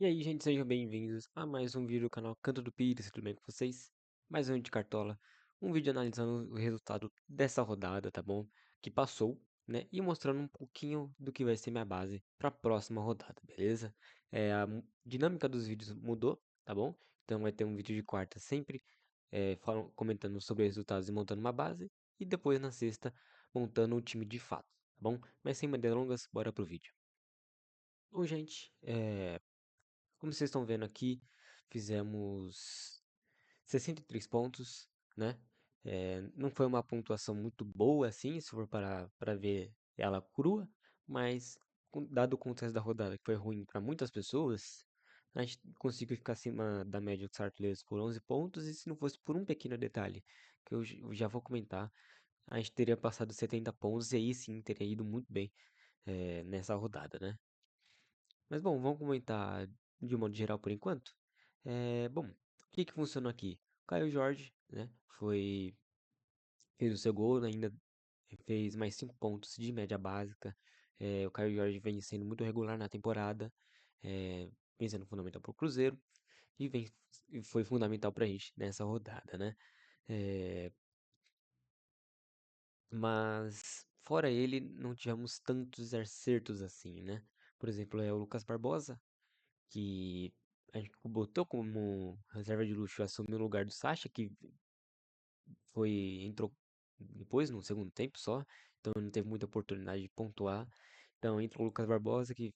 E aí, gente, sejam bem-vindos a mais um vídeo do canal Canto do Pires, tudo bem com vocês? Mais um de Cartola, um vídeo analisando o resultado dessa rodada, tá bom? Que passou, né? E mostrando um pouquinho do que vai ser minha base para a próxima rodada, beleza? Dinâmica dos vídeos mudou, tá bom? Então vai ter um vídeo de quarta sempre comentando sobre os resultados e montando uma base. E depois na sexta, montando o time de fato, tá bom? Mas sem mais delongas, bora pro vídeo. Bom, gente, como vocês estão vendo aqui, fizemos 63 pontos, né? Não foi uma pontuação muito boa assim, se for para ver ela crua, mas dado o contexto da rodada que foi ruim para muitas pessoas, a gente conseguiu ficar acima da média dos artilheiros por 11 pontos, e se não fosse por um pequeno detalhe, que eu já vou comentar, a gente teria passado 70 pontos e aí sim teria ido muito bem nessa rodada, né? Mas bom, vamos comentar de um modo geral por enquanto. Bom, o que que funcionou aqui? O Caio Jorge, né, fez o seu gol, né, ainda fez mais 5 pontos de média básica. O Caio Jorge vem sendo muito regular na temporada, vem sendo fundamental para o Cruzeiro e foi fundamental para a gente nessa rodada, né? É, mas fora ele, não tivemos tantos acertos assim, né? Por exemplo, o Lucas Barbosa, que a gente botou como reserva de luxo, assumiu o lugar do Sacha, que entrou depois, no segundo tempo só, então não teve muita oportunidade de pontuar. Então entra o Lucas Barbosa, que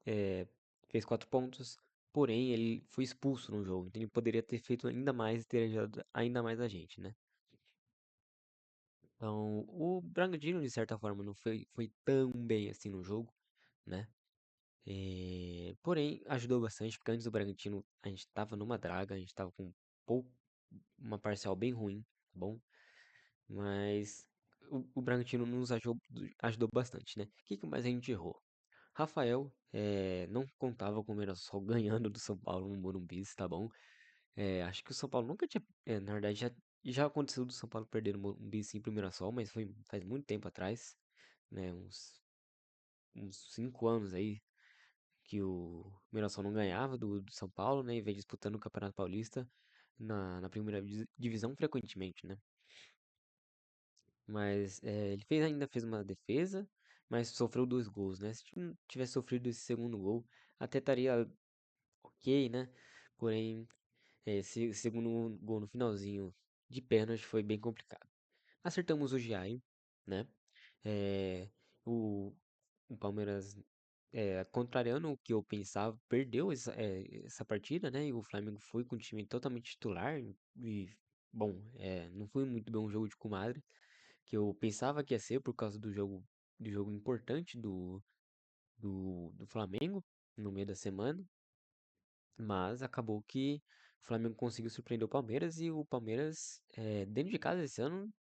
eh, fez 4 pontos, porém ele foi expulso no jogo, então ele poderia ter feito ainda mais e ter ajudado ainda mais a gente, né? Então, o Bragantino, de certa forma, não foi tão bem assim no jogo, né? Porém, ajudou bastante, porque antes do Bragantino a gente tava numa draga, a gente tava com pouco, uma parcial bem ruim, tá bom? Mas o Bragantino nos ajudou bastante, né? O que mais a gente errou? Rafael não contava com o Mirassol ganhando do São Paulo no Morumbi, tá bom? Acho que o São Paulo nunca tinha. Na verdade, já aconteceu do São Paulo perder no Morumbi sim pro Mirassol, mas foi faz muito tempo atrás, né? Uns 5 anos aí que o Mirassol não ganhava do São Paulo, né? E vem disputando o Campeonato Paulista na primeira divisão frequentemente, né? Mas ele ainda fez uma defesa, mas sofreu 2 gols, né? Se não tivesse sofrido esse segundo gol, até estaria ok, né? Porém, esse segundo gol no finalzinho de pênalti foi bem complicado. Acertamos o Giai, né? É, o, o Palmeiras, contrariando o que eu pensava, perdeu essa partida, né? E o Flamengo foi com o time totalmente titular. E, bom, não foi muito bem um jogo de comadre, que eu pensava que ia ser por causa do jogo importante do Flamengo no meio da semana. Mas acabou que o Flamengo conseguiu surpreender o Palmeiras, e o Palmeiras, dentro de casa esse ano,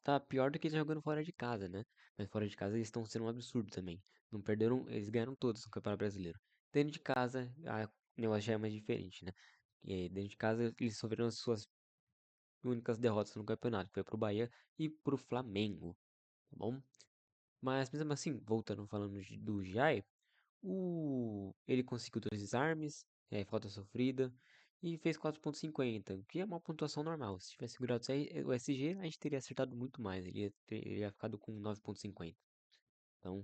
tá pior do que jogando fora de casa, né? Mas fora de casa eles estão sendo um absurdo também. Não perderam, eles ganharam todos no Campeonato Brasileiro. Dentro de casa, o negócio já é mais diferente, né? E aí, dentro de casa eles sofreram as suas únicas derrotas no campeonato, que foi pro Bahia e pro Flamengo, tá bom? Mas mesmo assim, voltando falando do Jai, ele conseguiu 2 desarmes, falta sofrida, e fez 4,50, que é uma pontuação normal. Se tivesse segurado o SG, a gente teria acertado muito mais. Ele ia ficado com 9,50. Então,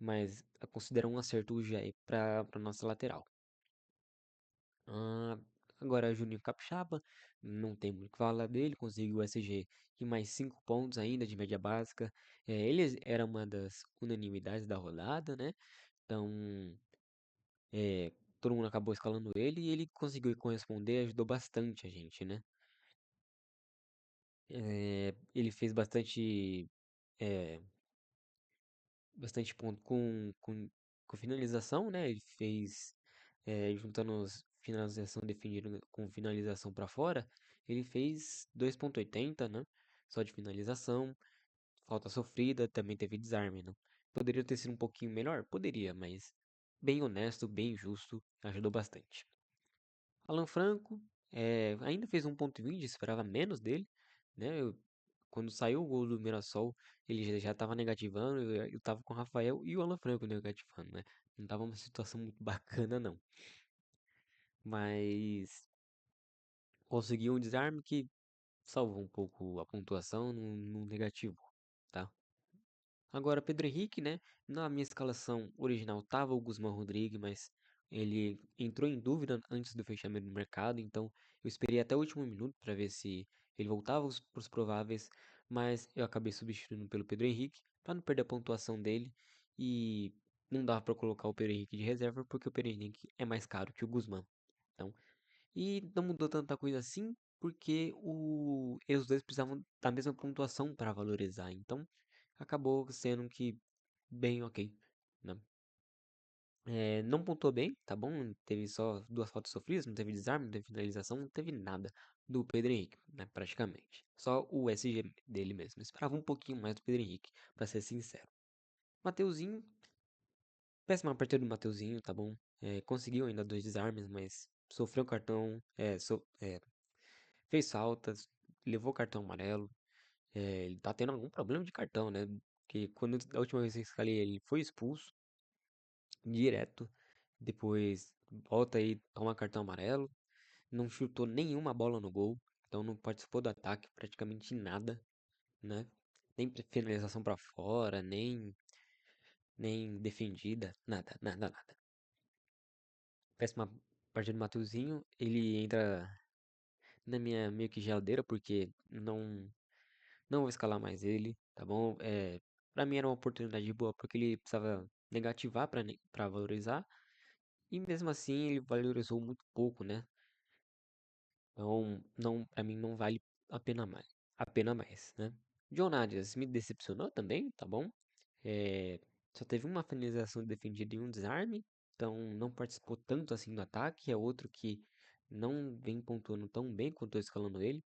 mas considera um acerto o Jai para nossa lateral. Ah, agora, Juninho Capixaba, não tem muito o que falar dele, conseguiu o SG e mais 5 pontos ainda de média básica. Ele era uma das unanimidades da rodada, né? Então, é, todo mundo acabou escalando ele e ele conseguiu corresponder, ajudou bastante a gente, né? Ele fez é, bastante ponto com finalização, né? Ele fez, juntando finalização definida com finalização para fora, ele fez 2,80, né? Só de finalização, falta sofrida, também teve desarme, né? Poderia ter sido um pouquinho melhor? Poderia, mas bem honesto, bem justo, ajudou bastante. Alan Franco ainda fez 1,20, esperava menos dele, né? Quando saiu o gol do Mirassol, ele já estava negativando, eu tava com o Rafael e o Alan Franco negativando, né? Não tava uma situação muito bacana, não. mas consegui um desarme que salvou um pouco a pontuação no negativo, tá? Agora, Pedro Henrique, né? Na minha escalação original tava o Guzmán Rodrigues, mas ele entrou em dúvida antes do fechamento do mercado, então eu esperei até o último minuto para ver se ele voltava para os prováveis, mas eu acabei substituindo pelo Pedro Henrique para não perder a pontuação dele e não dava para colocar o Pedro Henrique de reserva porque o Pedro Henrique é mais caro que o Guzmán. Então, e não mudou tanta coisa assim, porque os dois precisavam da mesma pontuação para valorizar. Então, acabou sendo que bem ok, né? Não pontuou bem, tá bom? Teve só duas faltas sofridas, não teve desarme, não teve finalização, não teve nada do Pedro Henrique, né? Praticamente. Só o SG dele mesmo. Eu esperava um pouquinho mais do Pedro Henrique, pra ser sincero. Mateuzinho, péssima partida do Mateuzinho, tá bom? Conseguiu ainda dois desarmes, mas sofreu cartão, fez faltas, levou cartão amarelo. Ele tá tendo algum problema de cartão, né? Porque quando a última vez que eu escalei ele foi expulso direto. Depois volta aí, toma cartão amarelo. Não chutou nenhuma bola no gol. Então não participou do ataque praticamente nada, né? Nem finalização pra fora, nem defendida, nada, nada, nada. Péssima partida do Matuzinho. Ele entra na minha meio que geladeira porque não vou escalar mais ele, tá bom? Pra mim era uma oportunidade boa porque ele precisava negativar pra valorizar. E mesmo assim ele valorizou muito pouco, né? Então, não, para mim não vale a pena mais, né? John Arias me decepcionou também, tá bom? É, só teve uma finalização defendida e um desarme, então não participou tanto assim do ataque. É outro que não vem pontuando tão bem quanto eu escalando ele.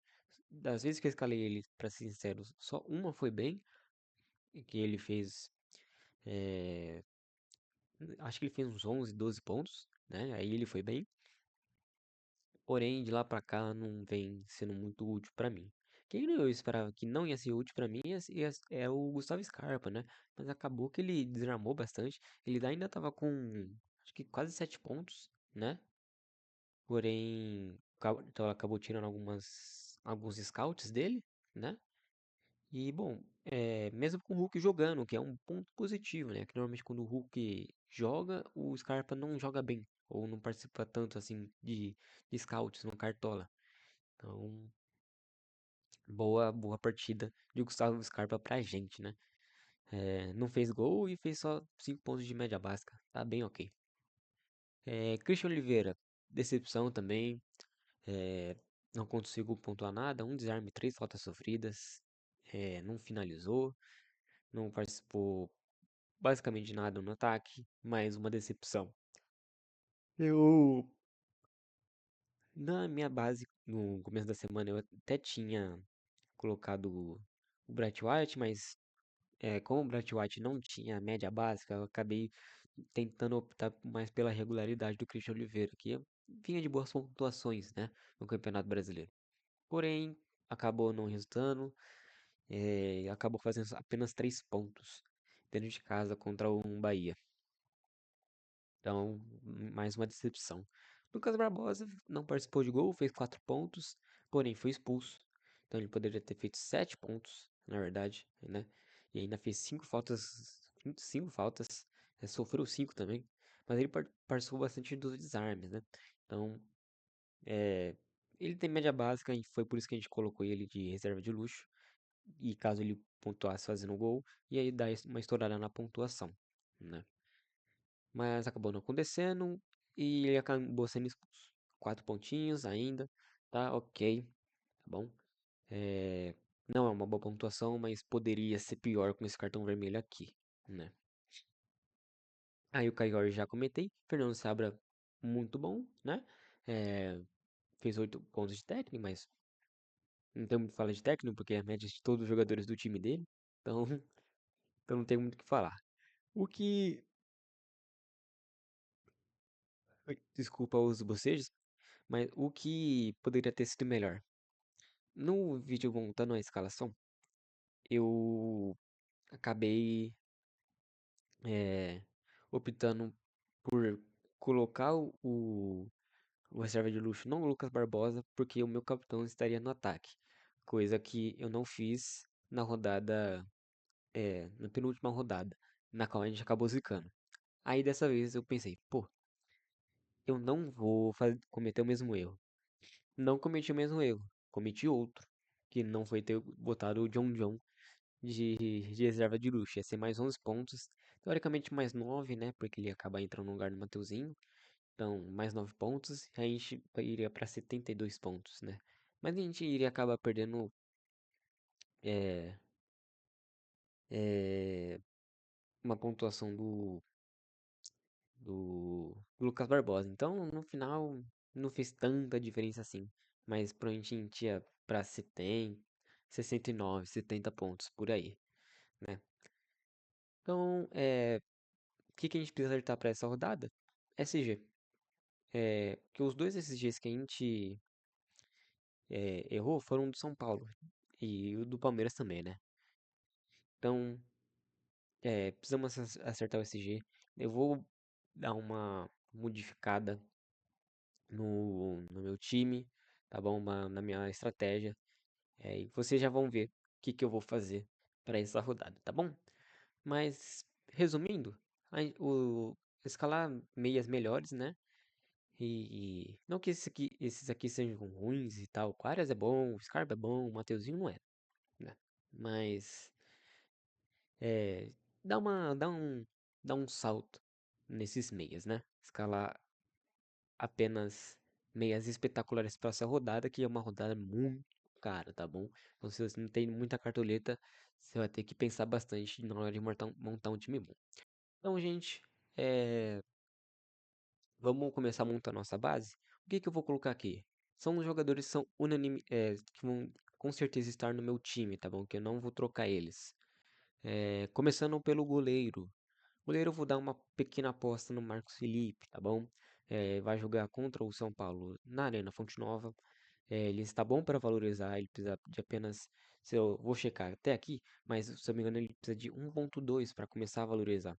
Das vezes que eu escalei ele, pra ser sincero, só uma foi bem, e que ele fez, é, acho que ele fez uns 11, 12 pontos, né? Aí ele foi bem. Porém, de lá pra cá não vem sendo muito útil pra mim. Quem eu esperava que não ia ser útil pra mim é o Gustavo Scarpa, né? Mas acabou que ele desarmou bastante. Ele ainda tava com acho que quase 7 pontos, né? Porém, então acabou tirando alguns scouts dele, né? E bom, mesmo com o Hulk jogando, que é um ponto positivo, né? Que normalmente quando o Hulk joga, o Scarpa não joga bem. Ou não participa tanto assim de scouts no Cartola. Então, boa partida de Gustavo Scarpa pra gente, né? Não fez gol e fez só 5 pontos de média básica. Tá bem ok. Christian Oliveira, decepção também. é, não consigo pontuar nada. Um desarme, três faltas sofridas. Não finalizou. Não participou basicamente de nada no ataque. Mais uma decepção. Eu, na minha base, no começo da semana, eu até tinha colocado o Bright White, mas como o Bright White não tinha média básica, eu acabei tentando optar mais pela regularidade do Christian Oliveira, que vinha de boas pontuações, né, no Campeonato Brasileiro. Porém, acabou não resultando, e acabou fazendo apenas 3 pontos dentro de casa contra um Bahia. Então, mais uma decepção. Lucas Barbosa não participou de gol, fez 4 pontos, porém foi expulso. Então ele poderia ter feito 7 pontos, na verdade, né? E ainda fez 5 faltas, 5 faltas, sofreu 5 também. Mas ele participou bastante dos desarmes, né? Então, é, ele tem média básica e foi por isso que a gente colocou ele de reserva de luxo. E caso ele pontuasse fazendo gol, e aí dá uma estourada na pontuação, né? Mas acabou não acontecendo e ele acabou sendo expulso. 4 pontinhos ainda, tá ok, tá bom. É, não é uma boa pontuação, mas poderia ser pior com esse cartão vermelho aqui, né? Aí o Caio já comentei, Fernando Sabra muito bom, né? É, fez 8 pontos de técnico, mas não tem muito o que falar de técnico, porque é a média de todos os jogadores do time dele, então, então não tem muito o que falar. O que. Desculpa os bocejos, mas o que poderia ter sido melhor? No vídeo montando a escalação, eu acabei optando por colocar o o reserva de luxo, não o Lucas Barbosa, porque o meu capitão estaria no ataque. Coisa que eu não fiz na rodada, na penúltima rodada, na qual a gente acabou zicando. Aí dessa vez eu pensei, pô, eu não vou cometer o mesmo erro. Não cometi o mesmo erro, cometi outro, que não foi ter botado o John John de reserva de luxo. Ia ser mais 11 pontos, teoricamente mais 9, né? Porque ele ia acabar entrando no lugar do Mateuzinho. Então, mais 9 pontos, e a gente iria para 72 pontos, né? Mas a gente iria acabar perdendo é, é, uma pontuação do Lucas Barbosa. Então, no final, não fez tanta diferença assim. Mas provavelmente a gente ia pra 70, 69, 70 pontos por aí, né? Então, o que que a gente precisa acertar para essa rodada? SG. Que os dois SGs que a gente errou foram do São Paulo. E o do Palmeiras também, né? Então, precisamos acertar o SG. Eu vou dar uma modificada no meu time, tá bom? Na minha estratégia. E vocês já vão ver o que que eu vou fazer para essa rodada, tá bom? Mas, resumindo, escalar meias melhores, né? E não que esses aqui sejam ruins e tal. O Arias é bom, o Scarpa é bom, o Mateuzinho não é, né? Mas é, dá um salto nesses meias, né? Escalar apenas meias espetaculares para essa rodada, que é uma rodada muito cara, tá bom? Então, se você não tem muita cartoleta, você vai ter que pensar bastante na hora de montar um time bom. Então, gente, é, vamos começar a montar nossa base. O que que eu vou colocar aqui? São os jogadores que são que vão com certeza estar no meu time, tá bom? Que eu não vou trocar eles. Começando pelo goleiro. Goleiro, eu vou dar uma pequena aposta no Marcos Felipe, tá bom? Vai jogar contra o São Paulo na Arena Fonte Nova. Ele está bom para valorizar, ele precisa de apenas. Se eu vou checar até aqui, mas se eu não me engano, ele precisa de 1.2 para começar a valorizar.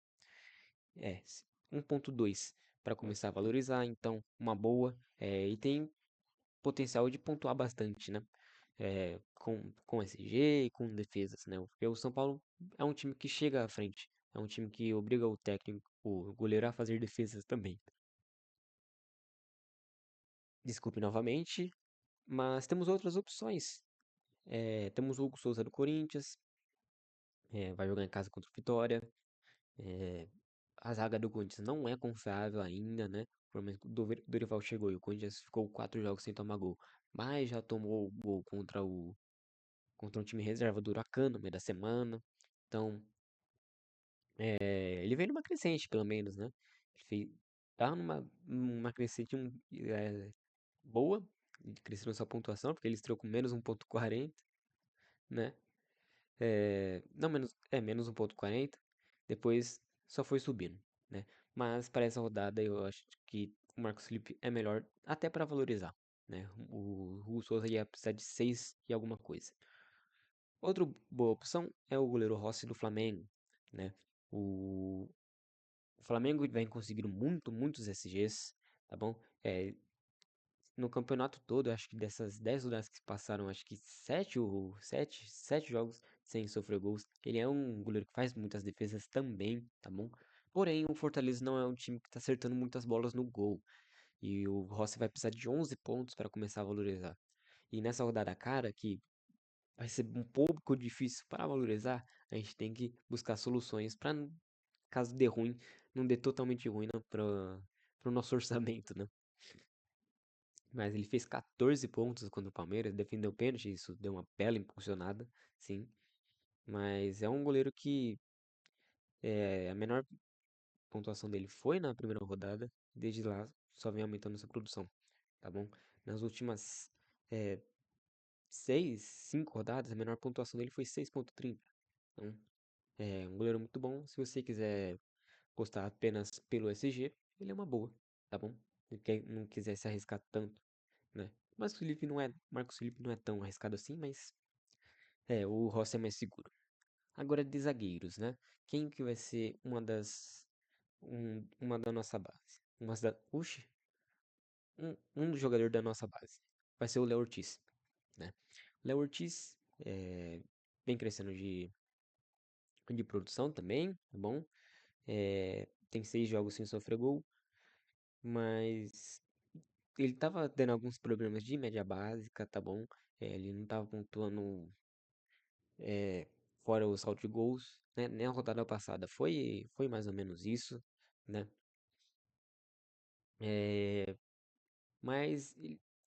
1.2 para começar a valorizar, então uma boa. E tem potencial de pontuar bastante, né? Com SG e com defesas, né? Porque o São Paulo é um time que chega à frente, é um time que obriga o técnico, o goleiro a fazer defesas também. Desculpe novamente, mas temos outras opções. Temos o Hugo Souza do Corinthians, vai jogar em casa contra o Vitória. É, a zaga do Corinthians não é confiável ainda, né? Pelo menos o Dorival chegou e o Corinthians ficou 4 jogos sem tomar gol. Mas já tomou gol contra um time reserva do Huracan no meio da semana. Então, ele vem numa crescente, pelo menos, né? Ele tá numa crescente boa, crescendo sua pontuação, porque ele estreou com menos 1.40, né? Não, menos 1.40. Depois só foi subindo, né? Mas para essa rodada eu acho que o Marcos Felipe é melhor até para valorizar, né? O Hugo Souza ia precisar de 6 e alguma coisa. Outra boa opção é o goleiro Rossi do Flamengo, né? O, o Flamengo vem conseguindo muitos SGs, tá bom? No campeonato todo, acho que dessas 10 rodadas que passaram, acho que 7 jogos sem sofrer gols. Ele é um goleiro que faz muitas defesas também, tá bom? Porém, o Fortaleza não é um time que tá acertando muitas bolas no gol. E o Rossi vai precisar de 11 pontos para começar a valorizar. E nessa rodada cara, que vai ser um pouco difícil para valorizar, a gente tem que buscar soluções para, caso dê ruim, não dê totalmente ruim para o nosso orçamento, né? Mas ele fez 14 pontos contra o Palmeiras, defendeu o pênalti, isso deu uma bela impulsionada, sim. Mas é um goleiro que a menor pontuação dele foi na primeira rodada, desde lá só vem aumentando essa produção, tá bom? Nas últimas 5 rodadas, a menor pontuação dele foi 6.30. Então, é um goleiro muito bom. Se você quiser postar apenas pelo SG, ele é uma boa, tá bom? Se não quiser se arriscar tanto, né? Marcos Felipe não é tão arriscado assim, mas o Rossi é mais seguro. Agora de zagueiros, né? Quem que vai ser uma da nossa base? Uxi, um dos jogadores da nossa base. Vai ser o Léo Ortiz, né? O Léo Ortiz vem crescendo de produção também, tá bom? Tem 6 jogos sem sofrer gol, mas ele tava tendo alguns problemas de média básica, tá bom? Ele não tava pontuando é, fora o saldo de gols, né? Na rodada passada foi mais ou menos isso, né? É, mas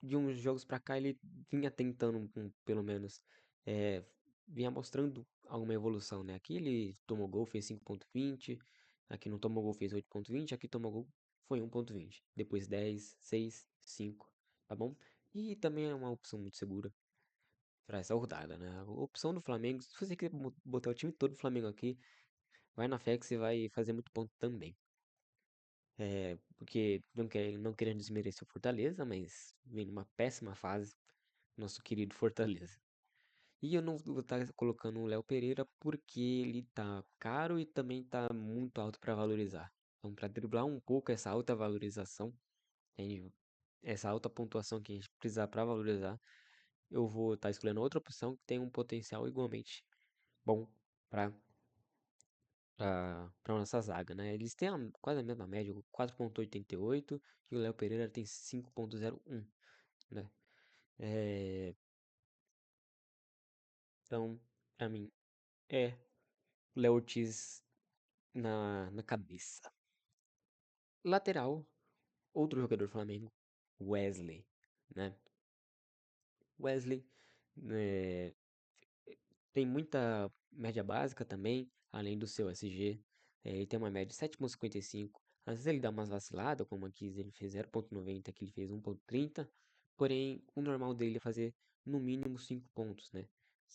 de uns jogos pra cá ele vinha tentando, pelo menos, é, vinha mostrando alguma evolução, né? Aqui ele tomou gol, fez 5,20, aqui não tomou gol, fez 8,20, aqui tomou gol, foi 1,20, depois 10, 6, 5, tá bom? E também é uma opção muito segura pra essa rodada, né? A opção do Flamengo, se você quiser botar o time todo do Flamengo aqui, vai na fé que você vai fazer muito ponto também. Porque não querendo desmerecer o Fortaleza, mas vem numa péssima fase, nosso querido Fortaleza. E eu não vou estar colocando o Léo Pereira porque ele tá caro e também tá muito alto para valorizar. Então, para driblar um pouco essa alta valorização, entende? Essa alta pontuação que a gente precisar para valorizar, eu vou estar escolhendo outra opção que tem um potencial igualmente bom para para nossa zaga, né? Eles têm quase a mesma média, 4,88 e o Léo Pereira tem 5,01, né? É, então, pra mim, é Léo Ortiz na cabeça. Lateral, outro jogador do Flamengo, Wesley, né? Wesley é, tem muita média básica também, além do seu SG. Ele tem uma média de 7,55. Às vezes ele dá umas vaciladas, como aqui ele fez 0,90, aqui ele fez 1,30. Porém, o normal dele é fazer no mínimo 5 pontos, né?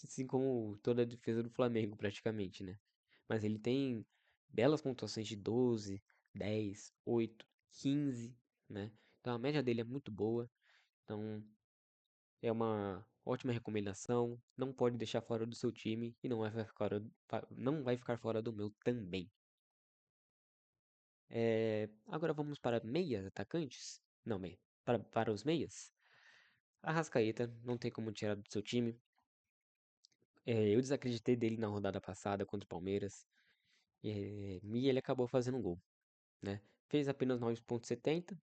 Assim como toda a defesa do Flamengo, praticamente, né? Mas ele tem belas pontuações de 12, 10, 8, 15, né? Então a média dele é muito boa. Então é uma ótima recomendação. Não pode deixar fora do seu time e não vai ficar fora do meu também. Agora vamos para meias atacantes? Não, meia. Para os meias. Arrascaeta, não tem como tirar do seu time. Eu desacreditei dele na rodada passada contra o Palmeiras. E ele acabou fazendo um gol, né? Fez apenas 9,70,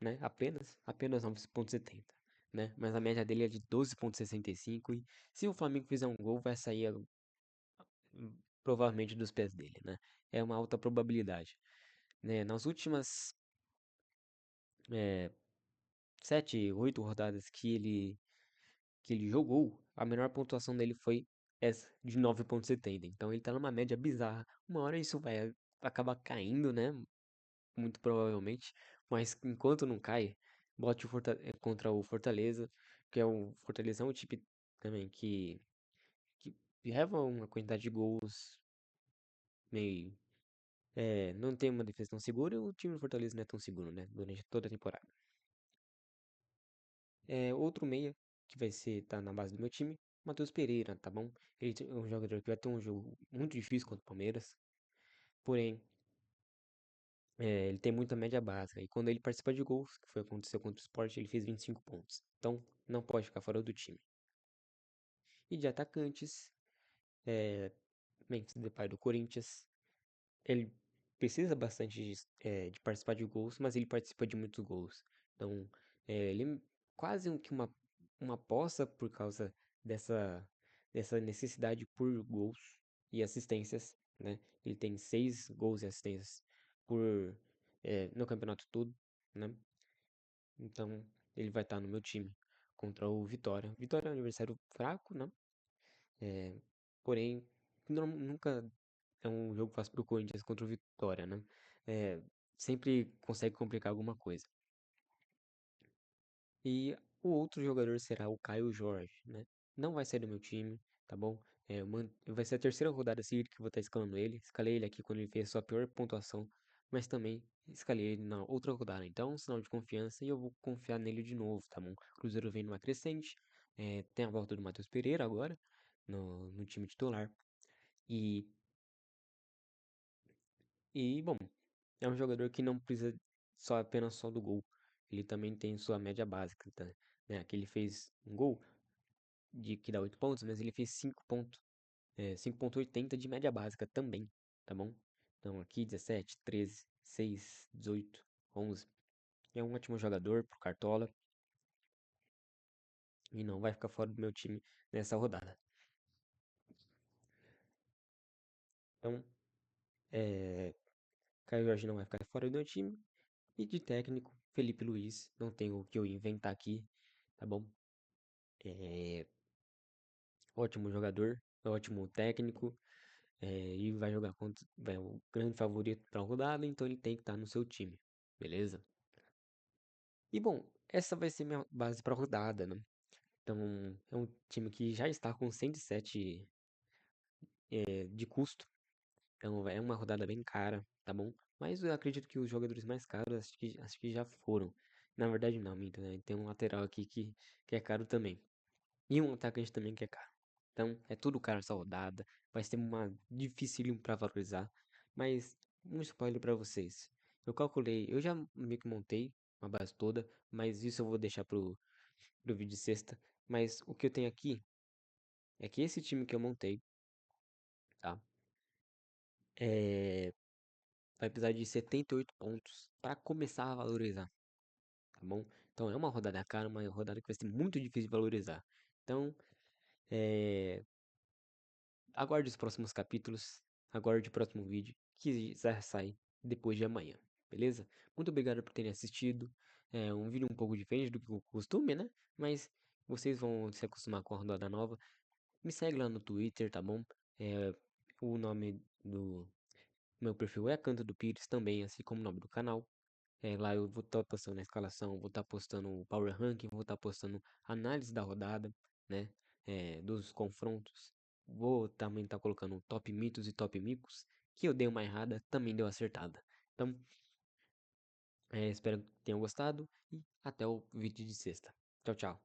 né? Apenas 9,70, né? Mas a média dele é de 12,65 e se o Flamengo fizer um gol, vai sair provavelmente dos pés dele, né? É uma alta probabilidade, né? Nas últimas 7, 8 rodadas que ele jogou, a menor pontuação dele foi essa de 9,70. Então ele tá numa média bizarra. Uma hora isso vai acabar caindo, né? Muito provavelmente. Mas enquanto não cai, bote contra o Fortaleza, que é o Fortaleza é um time também que leva uma quantidade de gols meio. Não tem uma defesa tão segura e o time do Fortaleza não é tão seguro, né? Durante toda a temporada. Outro meia que vai ser tá na base do meu time, Matheus Pereira, tá bom? Ele é um jogador que vai ter um jogo muito difícil contra o Palmeiras, porém, ele tem muita média básica. E quando ele participa de gols, que foi o que aconteceu contra o Sport, ele fez 25 pontos. Então, não pode ficar fora do time. E de atacantes, Memphis Depay do Corinthians. Ele precisa bastante de participar de gols, mas ele participa de muitos gols. Então, ele é quase que uma aposta por causa dessa, dessa necessidade por gols e assistências, né? Ele tem 6 gols e assistências no campeonato todo, né? Então, ele vai estar no meu time contra o Vitória. Vitória é um adversário fraco, né? É, porém, nunca é um jogo fácil pro Corinthians contra o Vitória, né? É, sempre consegue complicar alguma coisa. E o outro jogador será o Caio Jorge, né? Não vai sair do meu time, tá bom? Vai ser a terceira rodada seguida que eu vou estar escalando ele. Escalei ele aqui quando ele fez a sua pior pontuação, mas também escalei ele na outra rodada. Então, é um sinal de confiança e eu vou confiar nele de novo, tá bom? O Cruzeiro vem numa crescente, tem a volta do Matheus Pereira agora no time titular. E, bom, é um jogador que não precisa apenas só do gol. ele também tem sua média básica, tá? Né? Aqui ele fez um gol de que dá 8 pontos, mas ele fez 5,80 de média básica também, tá bom? Então aqui 17, 13, 6, 18, 11. É um ótimo jogador pro Cartola e não vai ficar fora do meu time nessa rodada. Então, é, Caio Jorge não vai ficar fora do meu time. E de técnico, Felipe Luiz. Não tenho o que eu inventar aqui, tá bom? É, ótimo jogador, ótimo técnico. E vai jogar contra o grande favorito para a rodada, então ele tem que estar no seu time, beleza? E bom, essa vai ser minha base para a rodada, né? Então, é um time que já está com 107 de custo. Então, é uma rodada bem cara, tá bom? Mas eu acredito que os jogadores mais caros acho que já foram. Na verdade, não, minto, né? Tem um lateral aqui que é caro também. E um atacante também que é caro. Então, é tudo caro essa rodada. Vai ser uma dificílimo para valorizar. Mas, um spoiler para vocês. Eu calculei, eu já meio que montei uma base toda, mas isso eu vou deixar pro vídeo de sexta. Mas o que eu tenho aqui é que esse time que eu montei, tá? É, vai precisar de 78 pontos para começar a valorizar, tá bom? Então é uma rodada cara, uma rodada que vai ser muito difícil de valorizar. Então, é, aguarde os próximos capítulos, aguarde o próximo vídeo, que já sai depois de amanhã, beleza? Muito obrigado por terem assistido. É um vídeo um pouco diferente do que o costume, né? Mas vocês vão se acostumar com a rodada nova. Me segue lá no Twitter, tá bom? É, o nome do meu perfil é Canto do Pires também, assim como o nome do canal. Lá eu vou estar postando a escalação, vou estar postando o Power Ranking, vou estar postando análise da rodada, né? Dos confrontos. Vou também estar colocando top mitos e top micos, que eu dei uma errada, também deu acertada. Então, espero que tenham gostado e até o vídeo de sexta. Tchau, tchau.